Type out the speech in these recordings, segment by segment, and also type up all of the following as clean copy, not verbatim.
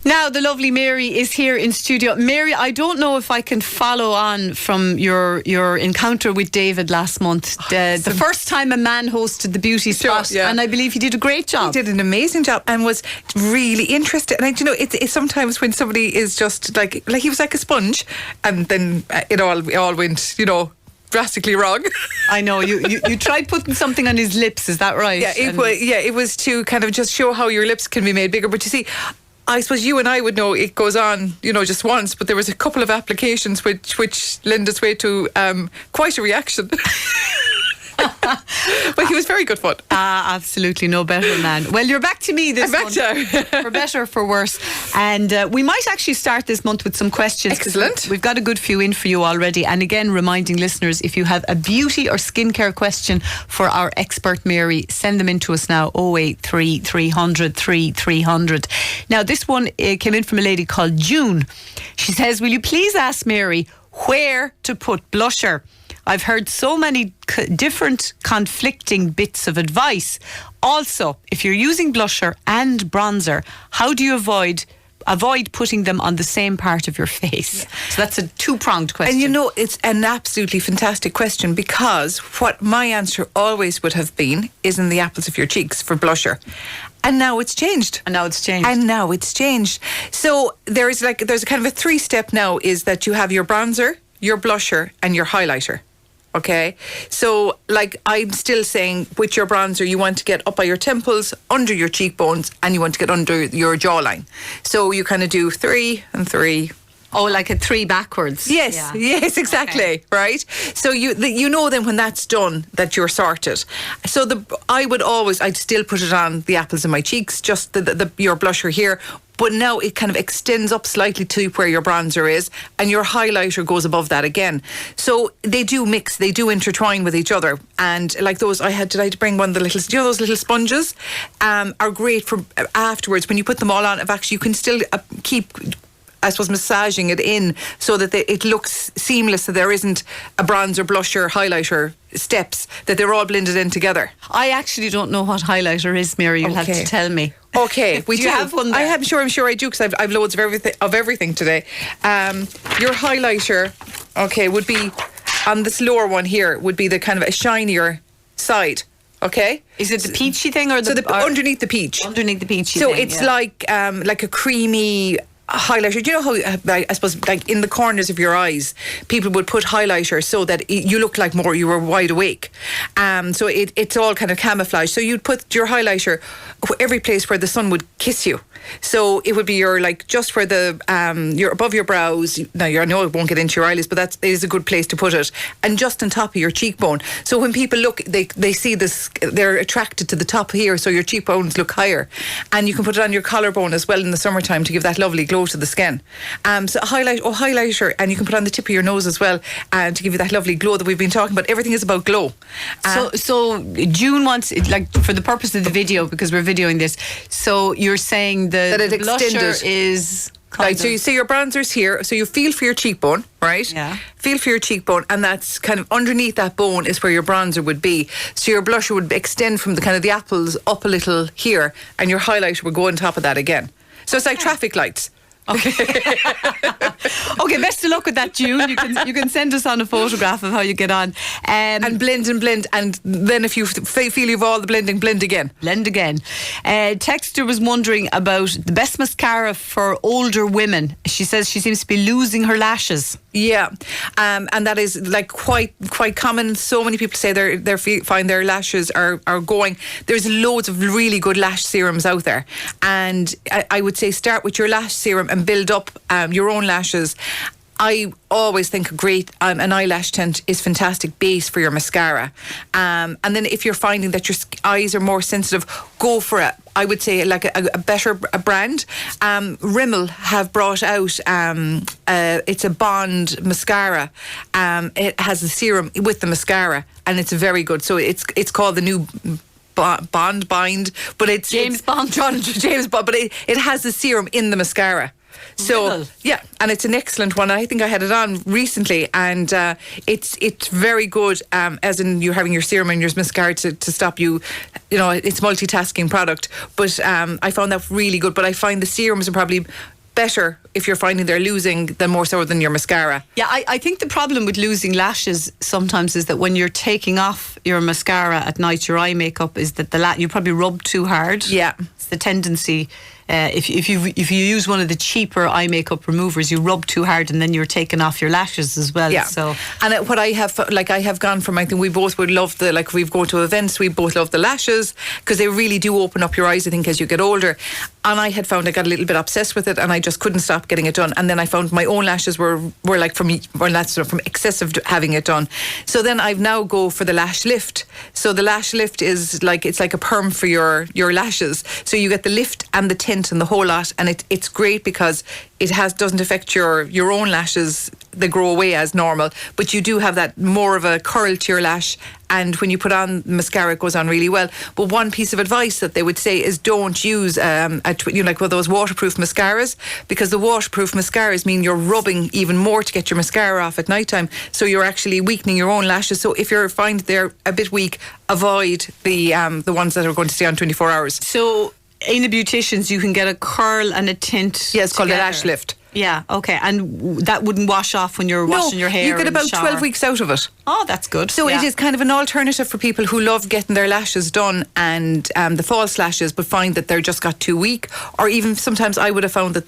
Now the lovely Mary is here in studio. Mary, I don't know if I can follow on from your encounter with David last month. The first time a man hosted the beauty spot, and I believe he did a great job. He did an amazing job and was really interested. And it's sometimes when somebody is just like he was like a sponge, and then it all went, drastically wrong. I know you tried putting something on his lips. Is that right? Yeah, it was to kind of just show how your lips can be made bigger. But you see, I suppose you and I would know it goes on, just once, but there was a couple of applications which lend its way to quite a reaction. But he was very good fun. Absolutely, no better man. Well, you're back to me this month. For better or for worse. And we might actually start this month with some questions. Excellent. We've got a good few in for you already. And again, reminding listeners, if you have a beauty or skincare question for our expert Mary, send them in to us now, 083 300 3300. Now, this one came in from a lady called June. She says, will you please ask Mary where to put blusher? I've heard so many different conflicting bits of advice. Also, if you're using blusher and bronzer, how do you avoid putting them on the same part of your face? Yeah. So that's a two-pronged question. And it's an absolutely fantastic question, because what my answer always would have been is in the apples of your cheeks for blusher. And now it's changed. So there's a kind of a three-step now, is that you have your bronzer, your blusher and your highlighter. Okay, so I'm still saying with your bronzer, you want to get up by your temples, under your cheekbones, and you want to get under your jawline. So you kind of do 3 and 3. Oh, like a 3 backwards. Yes, yes, exactly. Okay. Right. So then when that's done, that you're sorted. So I'd still put it on the apples of my cheeks, just your blusher here. But now it kind of extends up slightly to where your bronzer is, and your highlighter goes above that again. So they do mix, they do intertwine with each other. And like those, did I bring one of the little, those little sponges? Are great for afterwards when you put them all on. You can still keep, I suppose, massaging it in so that it looks seamless, so there isn't a bronzer, blusher, highlighter steps, that they're all blended in together. I actually don't know what highlighter is, Mary. You'll have to tell me. Okay, we do. You have one there? I'm sure I do, because I've loads of everything today. Your highlighter, would be on this lower one here, would be the kind of a shinier side. Okay, is it the peachy thing or underneath the peach? Underneath the peachy. So thing, it's like a creamy highlighter. Do you know how, I suppose, like in the corners of your eyes, people would put highlighter so that you look like you were wide awake. So it's all kind of camouflage. So you'd put your highlighter every place where the sun would kiss you. So it would be just where you're above your brows. Now, I know it won't get into your eyelids, but that is a good place to put it. And just on top of your cheekbone. So when people look, they see this, they're attracted to the top here, so your cheekbones look higher. And you can put it on your collarbone as well in the summertime to give that lovely glow to the skin. So highlighter, and you can put it on the tip of your nose as well, and to give you that lovely glow that we've been talking about. Everything is about glow. So June wants, for the purpose of the video, because we're videoing this, so you're saying the blusher is right, so you see your bronzer's here, so you feel for your cheekbone, right? Yeah. Feel for your cheekbone, and that's kind of underneath that bone is where your bronzer would be. So your blusher would extend from the kind of the apples up a little here, and your highlighter would go on top of that again. So it's like traffic lights. Okay. Okay, best of luck with that, June. You can send us on a photograph of how you get on. And blend, and then if you feel you've all the blending, blend again. Texter was wondering about the best mascara for older women. She says she seems to be losing her lashes. Yeah, and that is quite common. So many people say they find their lashes are going. There's loads of really good lash serums out there, and I would say start with your lash serum and build up your own lashes. I always think an eyelash tint is fantastic base for your mascara. And then if you're finding that your eyes are more sensitive, go for it. I would say a better brand. Rimmel have brought out, it's a Bond mascara. It has a serum with the mascara, and it's very good. So it's called the new Bond, but it's James Bond, but it has the serum in the mascara. So Really? yeah, and it's an excellent one. I think I had it on recently, and it's very good. As in, you're having your serum and your mascara to stop you. You know, it's multitasking product, but I found that really good. But I find the serums are probably better if you're finding they're losing them more so than your mascara. Yeah, I think the problem with losing lashes sometimes is that when you're taking off your mascara at night, your eye makeup, is that you probably rub too hard. Yeah. It's the tendency. If you use one of the cheaper eye makeup removers, you rub too hard and then you're taking off your lashes as well. Yeah. So, and what I have gone from, I think we both would love we've gone to events, we both love the lashes because they really do open up your eyes, I think, as you get older. And I had found I got a little bit obsessed with it and I just couldn't stop getting it done. And then I found my own lashes were like from excessive having it done. So then I've now go for the lash lift. So the lash lift is it's like a perm for your lashes. So you get the lift and the tint and the whole lot, and it's great because it doesn't affect your own lashes. They grow away as normal, but you do have that more of a curl to your lash, and when you put on mascara, it goes on really well. But one piece of advice that they would say is don't use like with those waterproof mascaras, because the waterproof mascaras mean you're rubbing even more to get your mascara off at night time, so you're actually weakening your own lashes. So if you find they're a bit weak, avoid the ones that are going to stay on 24 hours. So in the beauticians, you can get a curl and a tint. Yeah, it's called a together. lash lift. Yeah, okay. And that wouldn't wash off when you're washing your hair. You get in the about shower. 12 weeks out of it. Oh, that's good. So it is kind of an alternative for people who love getting their lashes done and the false lashes, but find that they're just got too weak. Or even sometimes I would have found that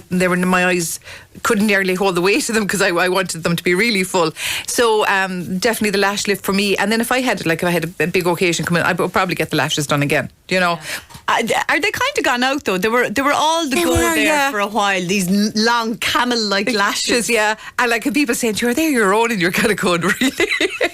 they were, my eyes couldn't nearly hold the weight of them because I wanted them to be really full. So definitely the lash lift for me. And then if I had a big occasion come in, I would probably get the lashes done again. You know, are they kind of gone out though? They were all the go there for a while. These long camel-like lashes. Yeah, and like people saying, "You're there, your own," and you're kind of going, "Really?"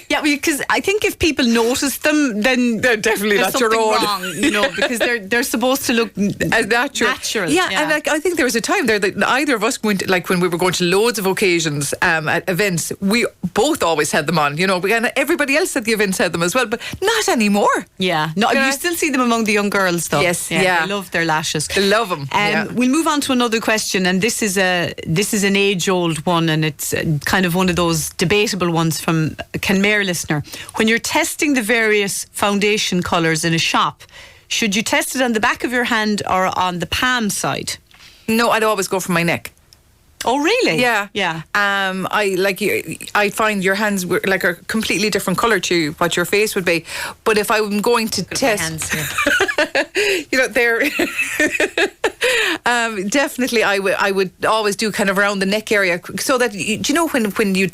Yeah, because I think if people notice them, then they're definitely not your own. Wrong, you know, because they're supposed to look as natural. Yeah, and I think there was a time there that either of us went, when we were going to loads of occasions at events, we both always had them on. You know, and everybody else at the events had them as well, but not anymore. Yeah, no, you still see them among the young girls though. Yes, they love their lashes. They love them. We'll move on to another question, and this is an age-old one, and it's kind of one of those debatable ones from a Kenmare listener. When you're testing the various foundation colours in a shop, should you test it on the back of your hand or on the palm side? No, I'd always go for my neck. Oh, really? Yeah. Yeah. I find your hands are a completely different colour to what your face would be. But if I'm going to test, hands, yeah. you know, they're definitely I would always do kind of around the neck area, so that you know when you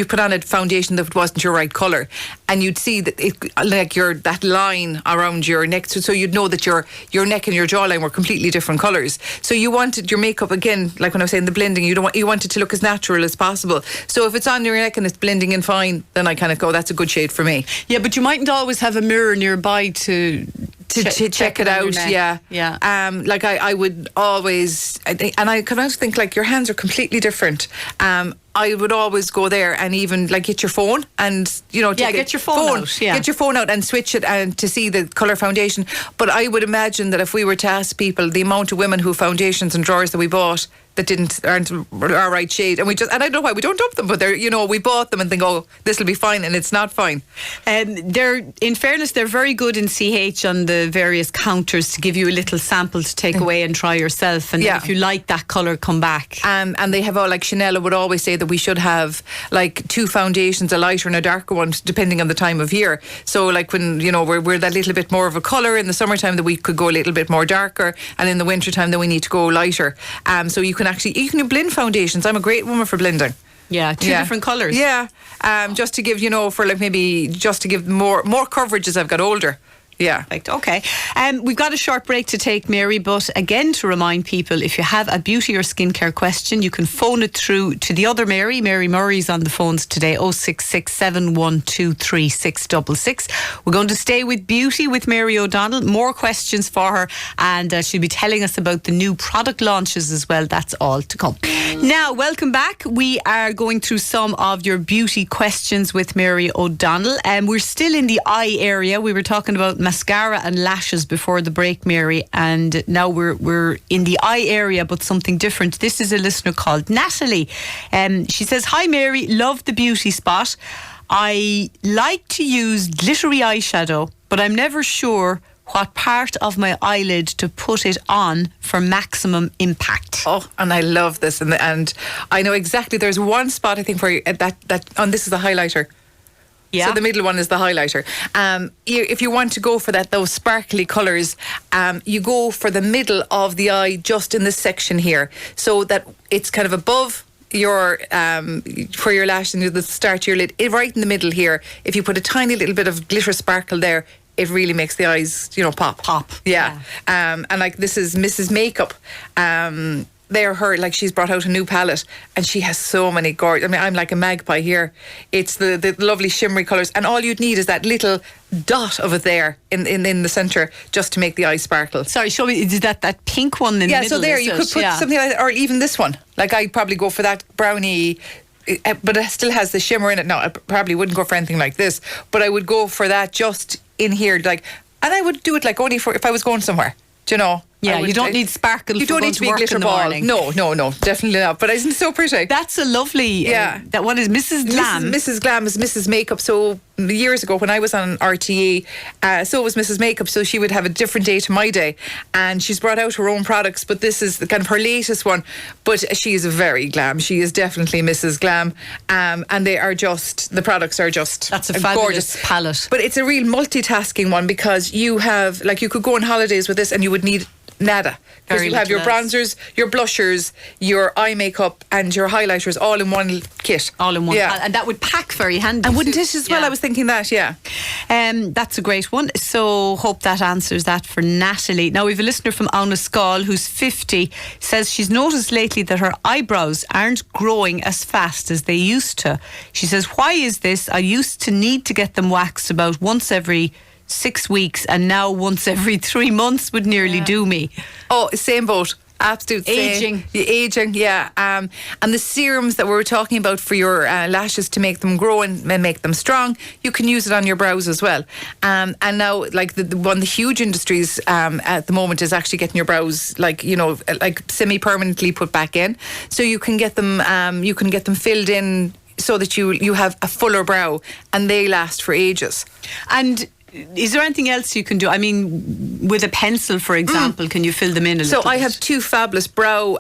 put on a foundation that wasn't your right colour, and you'd see that that line around your neck, so you'd know that your neck and your jawline were completely different colours. So you wanted your makeup, again, like when I was saying the blending, you want it to look as natural as possible. So if it's on your neck and it's blending in fine, then I kind of go, that's a good shade for me. Yeah, but you mightn't always have a mirror nearby to check it out. Yeah. I would always, and I can also think your hands are completely different. I would always go there and even get your phone and get your phone out. Yeah. Get your phone out and switch it and to see the colour foundation. But I would imagine that if we were to ask people the amount of women who foundations and drawers that we bought that aren't our right shade, and I don't know why we don't dump them, but we bought them and think, oh, this will be fine, and it's not fine. In fairness, they're very good in CH on the various counters to give you a little sample to take away and try yourself, and then if you like that colour, come back. And they have all, Chanel would always say that we should have two foundations, a lighter and a darker one, depending on the time of year. So when we're that little bit more of a colour in the summertime, that we could go a little bit more darker, and in the wintertime that we need to go lighter. So you can blend foundations. I'm a great woman for blending. Yeah, two different colours. Yeah, just to give just to give more coverage as I've got older. Yeah. Perfect. Okay. We've got a short break to take, Mary, but again, to remind people, if you have a beauty or skincare question, you can phone it through to the other Mary. Mary Murray's on the phones today, 06671236666. We're going to stay with beauty with Mary O'Donnell. More questions for her, and she'll be telling us about the new product launches as well. That's all to come. Now, welcome back. We are going through some of your beauty questions with Mary O'Donnell. We're still in the eye area. We were talking about mascara and lashes before the break, Mary, and now we're in the eye area, but something different. This is a listener called Natalie. She says, "Hi Mary, love the beauty spot. I like to use glittery eyeshadow, but I'm never sure what part of my eyelid to put it on for maximum impact." Oh, and I love this, and I know exactly. There's one spot I think for you that on this is the highlighter. Yeah. So the middle one is the highlighter. If you want to go for those sparkly colours, you go for the middle of the eye, just in this section here, so that it's kind of above your for your lash and the start of your lid, right in the middle here. If you put a tiny little bit of glitter sparkle there, it really makes the eyes, pop. Yeah. And like, this is Mrs. Makeup. They're her, like, she's brought out a new palette and she has so many gorgeous. I mean, I'm like a magpie here. It's the lovely shimmery colours, and all you'd need is that little dot of it there in the centre, just to make the eyes sparkle. Sorry, show me, is that pink one in the middle? Yeah, so there you could put something like that, or even this one. Like, I'd probably go for that brownie, but it still has the shimmer in it. No, I probably wouldn't go for anything like this, but I would go for that just in here, like, and I would do it like only for if I was going somewhere, do you know? Yeah, you don't need sparkle. You don't need to be a glitter ball. No, definitely not. But isn't it so pretty? That's a lovely. That one is Mrs. Glam. Mrs. Glam is Mrs. Makeup. So years ago when I was on RTE, so was Mrs. Makeup. So she would have a different day to my day, and she's brought out her own products. But this is kind of her latest one. But she is very glam. She is definitely Mrs. Glam, and the products are just. That's a fabulous gorgeous palette. But it's a real multitasking one, because you have, like, you could go on holidays with this and you would need nada, because you have your bronzers, your blushers, your eye makeup and your highlighters all in one kit. All in one. Yeah. And that would pack very handy. And wouldn't it as well? I was thinking that, yeah. That's a great one. So hope that answers that for Natalie. Now we've a listener from Aunaskal who's 50, says she's noticed lately that her eyebrows aren't growing as fast as they used to. She says, "Why is this? I used to need to get them waxed about once every 6 weeks, and now once every 3 months would nearly do me." Oh, same boat. Absolute aging. Aging, yeah. And the serums that we were talking about for your lashes to make them grow and make them strong, you can use it on your brows as well. And now, like, one of the huge industries at the moment is actually getting your brows, like semi-permanently put back in. So you can get them filled in so that you have a fuller brow, and they last for ages. And is there anything else you can do? I mean, with a pencil, for example, can you fill them in a little bit? So I have two fabulous brow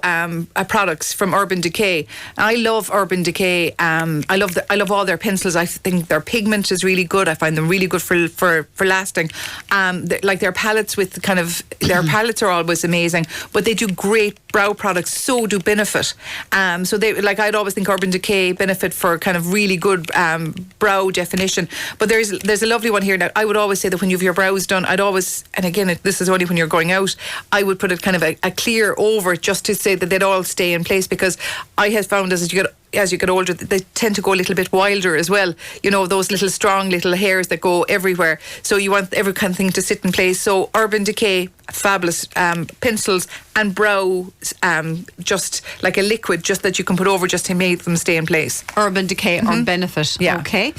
products from Urban Decay. I love Urban Decay. I love all their pencils. I think their pigment is really good. I find them really good for lasting. Like their palettes their palettes are always amazing. But they do great brow products. So do Benefit. So they, like, I'd always think Urban Decay, Benefit for kind of really good brow definition. But there's a lovely one here now. I would always say that when you have your brows done, I'd always, and again, this is only when you're going out, I would put it kind of a clear over it, just to say that they'd all stay in place, because I have found as you get older, they tend to go a little bit wilder as well. You know, those little strong little hairs that go everywhere. So you want every kind of thing to sit in place. So Urban Decay, fabulous pencils and brow, just like a liquid, just that you can put over, just to make them stay in place. Urban Decay or Benefit. Yeah. Okay.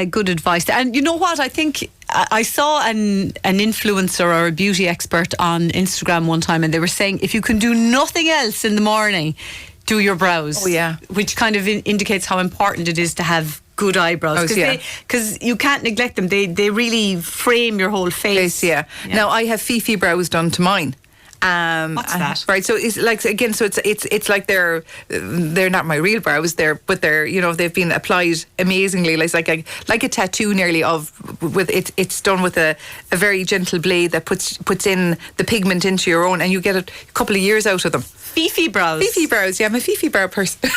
Good advice. And you know what? I think I saw an influencer or a beauty expert on Instagram one time, and they were saying if you can do nothing else in the morning, do your brows. Oh, yeah. Which kind of indicates how important it is to have good eyebrows. Because you can't neglect them. They really frame your whole face. Yeah. Now, I have Fifi brows done to mine. What's that? Right, so it's like, again, so it's like they're not my real brows, but they're, you know, they've been applied amazingly. It's like a tattoo nearly it's done with a very gentle blade that puts in the pigment into your own, and you get a couple of years out of them. Fifi brows. Fifi brows, yeah, I'm a Fifi brow person.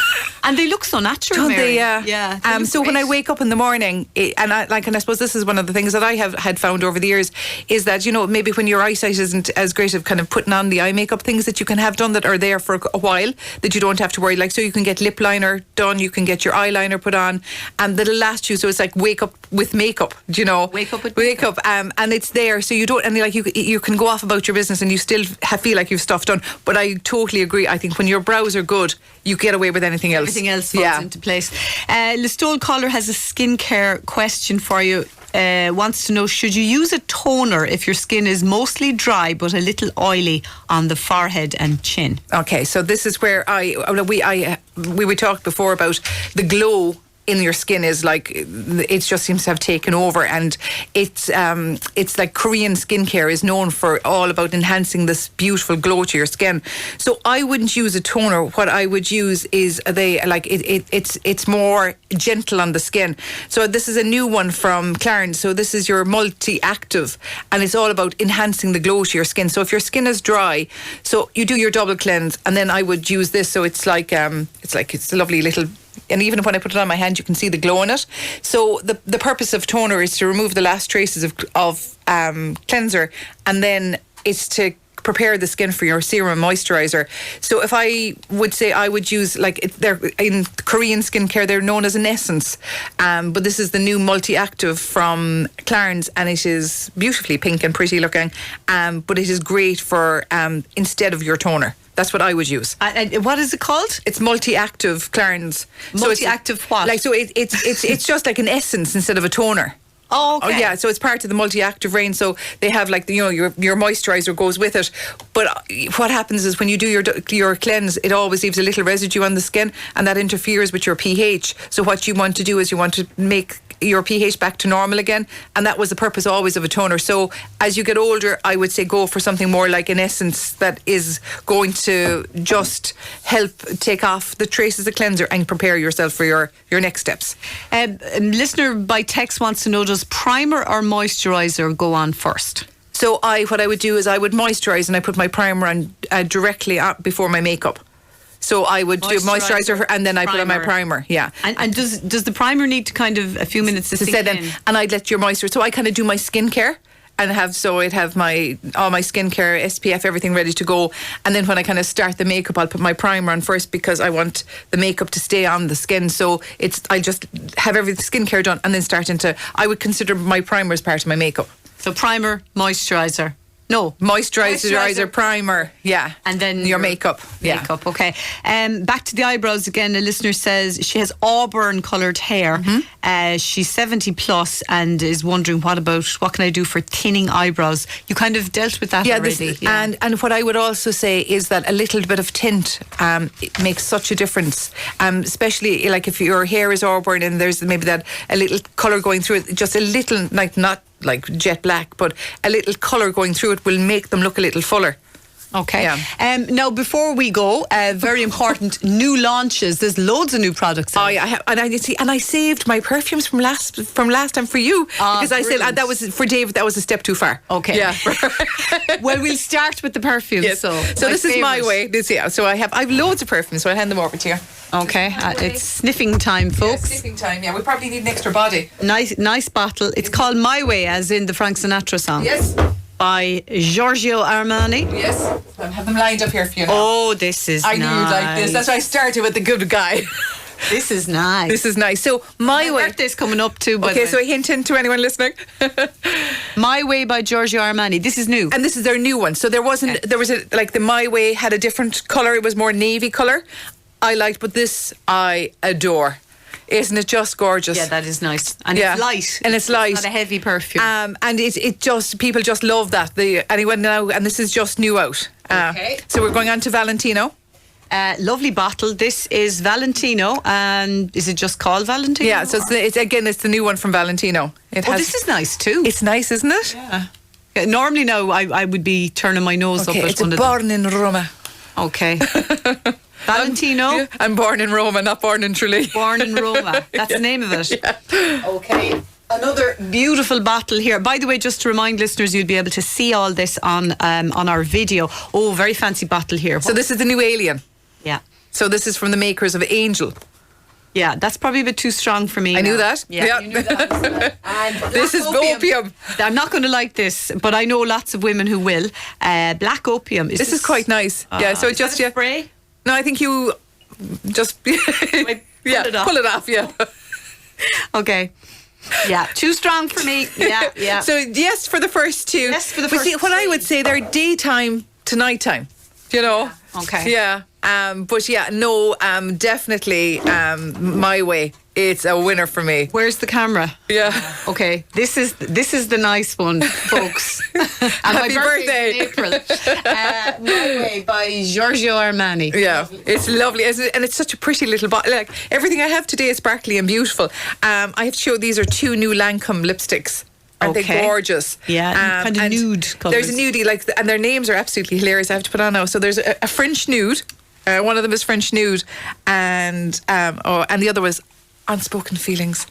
And they look so natural, don't Mary? they? Yeah. Yeah. So when I wake up in the morning, and I suppose this is one of the things that I had found over the years, is that, you know, maybe when your eyesight isn't as great, of kind of putting on the eye makeup, things that you can have done that are there for a while, that you don't have to worry. Like, so you can get lip liner done, you can get your eyeliner put on, and that'll last you. So it's like wake up with makeup, do you know? Wake up with makeup. And it's there, so you don't, and like you can go off about your business and you still feel like you've stuff done. But I totally agree. I think when your brows are good, you get away with anything else. Everything else falls into place. Listowel caller has a skincare question for you. wants to know, should you use a toner if your skin is mostly dry but a little oily on the forehead and chin? Okay, so this is where we talked before about the glow in your skin is like, it just seems to have taken over, and it's like Korean skincare is known for all about enhancing this beautiful glow to your skin. So I wouldn't use a toner. What I would use is it's more gentle on the skin. So this is a new one from Clarins. So this is your multi-active, and it's all about enhancing the glow to your skin. So if your skin is dry, so you do your double cleanse, and then I would use this. So it's a lovely little. And even when I put it on my hand, you can see the glow in it. So the purpose of toner is to remove the last traces of cleanser, and then it's to prepare the skin for your serum moisturizer. So if I would say, I would use, they're in Korean skincare, they're known as an essence, but this is the new multi-active from Clarins, and it is beautifully pink and pretty looking, but it is great for instead of your toner. That's what I would use. And what is it called? It's multi-active Clarins. Multi-active what? It's just like an essence instead of a toner. Oh, okay. Oh, yeah, so it's part of the multi-active range. So they have your moisturizer goes with it. But what happens is when you do your cleanse, it always leaves a little residue on the skin, and that interferes with your pH. So what you want to do is you want to make your pH back to normal again, and that was the purpose always of a toner. So as you get older, I would say go for something more like an essence that is going to just help take off the traces of cleanser and prepare yourself for your next steps. Listener by text wants to know, does primer or moisturiser go on first? So what I would do is I would moisturise, and I put my primer on directly before my makeup. So I would do moisturiser, and then I put on my primer. Yeah. And does the primer need to kind of a few minutes to sink in? And I'd let your moisturiser. So I kind of do my skincare, and I'd have all my skincare, SPF, everything ready to go. And then when I kind of start the makeup, I'll put my primer on first, because I want the makeup to stay on the skin. So I just have everything skincare done, and then I would consider my primer as part of my makeup. So primer, moisturiser. No. Moisturiser, primer, yeah. And then your makeup. Makeup, okay. Back to the eyebrows again. A listener says she has auburn coloured hair. Mm-hmm. She's 70 plus and is wondering what can I do for thinning eyebrows? You kind of dealt with that already. And what I would also say is that a little bit of tint it makes such a difference, especially like if your hair is auburn and there's maybe that a little colour going through it, just a little, not like jet black, but a little colour going through it will make them look a little fuller. Okay. Yeah. Now, before we go, very important, new launches. There's loads of new products. Oh, yeah. And I saved my perfumes from last time for you, because I said that was for Dave. That was a step too far. Okay. Yeah. Well, we'll start with the perfumes. Yes. So this is my way. So I've loads of perfumes. So I'll hand them over to you. Okay. It's sniffing time, folks. Yeah, sniffing time. Yeah, we probably need an extra body. Nice bottle. It's called My Way, as in the Frank Sinatra song. Yes. By Giorgio Armani. Yes, I have them lined up here for you now. Oh, this is nice. I knew you'd like this. That's why I started with the good guy. This is nice. This is nice. So My Way. Birthday's coming up too. Okay, so a hint to anyone listening. My Way by Giorgio Armani. This is new, and this is their new one. So there was the My Way had a different colour. It was more navy colour. I liked, but this I adore. Isn't it just gorgeous? Yeah, that is nice. And it's light. And it's light. It's not a heavy perfume. And it just, people just love that. And this is just new out. Okay. So we're going on to Valentino. Lovely bottle. This is Valentino, and is it just called Valentino? Yeah, so it's the new one from Valentino. This is nice too. It's nice, isn't it? Yeah. Normally now I would be turning my nose up at it's one of born in Roma. Okay. Valentino. I'm born in Roma, not born in Tralee. Born in Roma. That's the name of it. Yeah. Okay. Another beautiful bottle here. By the way, just to remind listeners, you'll be able to see all this on our video. Oh, very fancy bottle here. So this is the new Alien. Yeah. So this is from the makers of Angel. Yeah, that's probably a bit too strong for me. I knew that. Yeah. You knew that. And this is opium. I'm not going to like this, but I know lots of women who will. Black opium. This is quite nice. Yeah. So is just that a spray. No, I think you just pull it off. Yeah. Okay. Yeah, too strong for me. Yeah. So yes for the first two. Yes for the first two. What I would say, they're daytime to nighttime. You know. Okay. Yeah. But yeah, no, definitely my way. It's a winner for me. Where's the camera? Yeah. Okay, this is the nice one, folks. And Happy my birthday. in April. My Way by Giorgio Armani. Yeah, it's lovely, isn't it? And it's such a pretty little bottle. Like everything I have today is sparkly and beautiful. I have to show these are 2 new Lancome lipsticks. Aren't they gorgeous? Yeah, kind of nude colours. There's a nudie, and their names are absolutely hilarious. I have to put on now. So there's a French nude. One of them is French nude, and the other was Unspoken Feelings.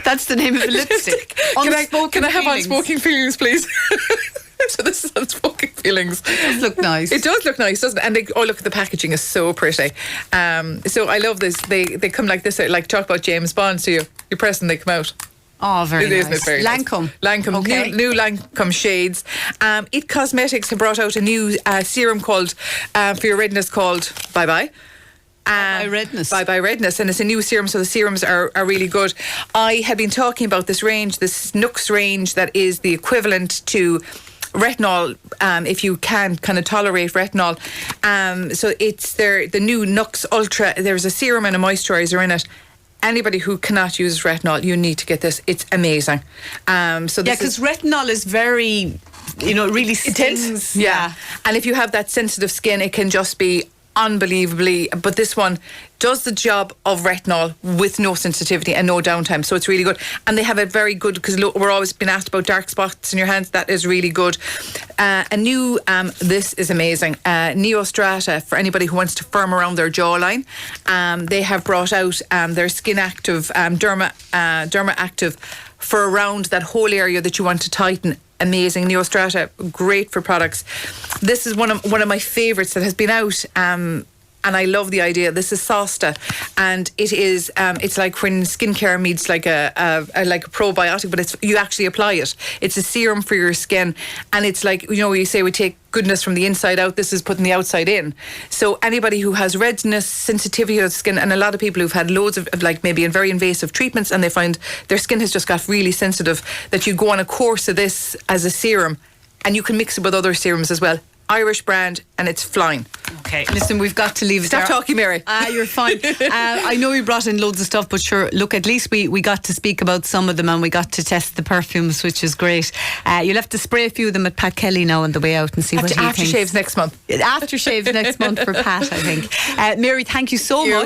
That's the name of the lipstick. Can I have Unspoken Feelings, please? So this is Unspoken Feelings. It does look nice. It does look nice, doesn't it? And look, the packaging is so pretty. So I love this. They come like this, like talk about James Bond. So you press and they come out. Oh, very nice. Isn't it very Lancome. Nice? Lancome, okay. new Lancome shades. It Cosmetics have brought out a new serum called, for your redness, called Bye Bye. Bye Redness. Bye Bye Redness, and it's a new serum, so the serums are really good. I have been talking about this range, this Nux range, that is the equivalent to retinol, if you can kind of tolerate retinol. So it's the new Nux Ultra. There's a serum and a moisturiser in it. Anybody who cannot use retinol, you need to get this. It's amazing. Because retinol is very, really stings. Intense. Yeah. And if you have that sensitive skin, it can just be unbelievably, but this one does the job of retinol with no sensitivity and no downtime, so it's really good. And they have a very good, because we're always been asked about dark spots in your hands, that is really good. A new this is amazing, Neostrata, for anybody who wants to firm around their jawline. They have brought out their Skin Active Derma Active for around that whole area that you want to tighten. Amazing. Neostrata, great for products. This is one of my favourites that has been out, and I love the idea. This is Sosta, and it is it's like when skincare meets like a probiotic, but you actually apply it. It's a serum for your skin, and it's like, we say we take goodness from the inside out. This is putting the outside in. So anybody who has redness, sensitivity of the skin, and a lot of people who've had loads of like maybe very invasive treatments, and they find their skin has just got really sensitive, that you go on a course of this as a serum, and you can mix it with other serums as well. Irish brand, and it's flying. Okay, listen, we've got to leave it there. Stop talking, Mary. You're fine. I know you brought in loads of stuff, but sure, look, at least we got to speak about some of them, and we got to test the perfumes, which is great. You'll have to spray a few of them at Pat Kelly now on the way out and see what he thinks. Aftershaves next month. Aftershaves next month for Pat, I think. Mary, thank you so much.